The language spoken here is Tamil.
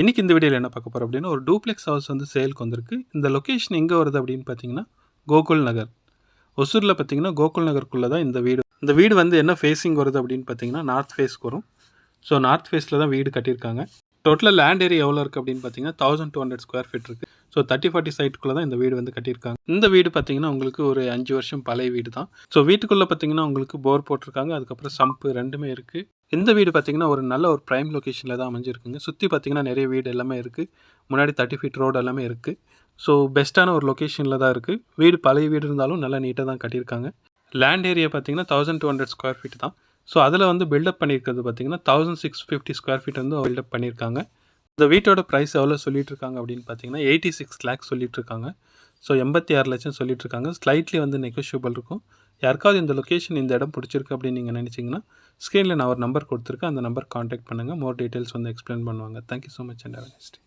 இன்றைக்கி இந்த வீடியோவில் என்ன பார்க்க போகிறோம் அப்படின்னா, ஒரு டூப்ளெக்ஸ் ஹவுஸ் வந்து சேலுக்கு வந்திருக்கு. இந்த லொக்கேஷன் எங்கே வருது அப்படின்னு பார்த்தீங்கன்னா, கோகுல் நகர். ஒசூரில் பார்த்தீங்கன்னா கோகுல் நகருக்குள்ளே தான் இந்த வீடு. இந்த வீடு வந்து என்ன ஃபேஸிங் வருது அப்படின்னு பார்த்தீங்கன்னா, நார்த் ஃபேஸ்க்கு வரும். ஸோ நார்த் ஃபேஸில் தான் வீடு கட்டியிருக்காங்க. டோட்டலாக லேண்ட் ஏரியா எவ்வளோ இருக்குது அப்படின்னு பார்த்தீங்கன்னா 1200 ஸ்கொயர் ஃபீட் இருக்குது. ஸோ 30-40 சைட்டுக்குள்ளே தான் இந்த வீடு வந்து கட்டியிருக்காங்க. இந்த வீடு பார்த்தீங்கன்னா உங்களுக்கு ஒரு 5 வருஷம் பழைய வீடு தான். ஸோ வீட்டுக்குள்ளே பார்த்தீங்கன்னா உங்களுக்கு போர் போட்டிருக்காங்க. அதுக்கப்புறம் சம்பு ரெண்டுமே இருக்குது. இந்த வீடு பார்த்தீங்கன்னா ஒரு நல்ல ஒரு ப்ரைம் லொக்கேஷனில் தான் அமைஞ்சிருக்குங்க. சுற்றி பார்த்தீங்கன்னா நிறைய வீடு எல்லாமே இருக்குது. முன்னாடி 30 ஃபீட் ரோடு எல்லாமே இருக்குது. ஸோ பெஸ்ட்டான ஒரு லொக்கேஷனில் தான் இருக்குது. வீடு பழைய வீடு இருந்தாலும் நல்லா நீட்டாக தான் கட்டியிருக்காங்க. லேண்ட் ஏரியா பார்த்தீங்கன்னா 1200 ஸ்கொயர் ஃபீட் தான். ஸோ அதில் வந்து பில்டப் பண்ணியிருக்கிறது பார்த்தீங்கன்னா 1650 ஸ்கொயர் ஃபீட் வந்து பில்டப் பண்ணியிருக்காங்க. இந்த வீட்டோட ப்ரைஸ் எவ்வளோ சொல்லிட்டு இருக்காங்க அப்படின்னு பார்த்தீங்கன்னா 86 லேக்ஸ் சொல்லிட்டு இருக்காங்க. ஸோ 86 லட்சம் சொல்லிட்டு இருக்காங்க. ஸ்லைட்லி வந்து நெகோஷியபிள் இருக்கும். யாருக்காவது இந்த லொக்கேஷன் இந்த இடம் பிடிச்சிருக்கு அப்படின்னு நீங்கள் நினச்சிங்கன்னா ஸ்க்ரீனில் நான் ஒரு நம்பர் கொடுத்துருக்கேன். அந்த நம்பர் காண்டாக்ட் பண்ணுங்கள். மோர் டீட்டெயில்ஸ் வந்து எக்ஸ்பிளைன் பண்ணுவாங்க. Thank you so much and have a nice day.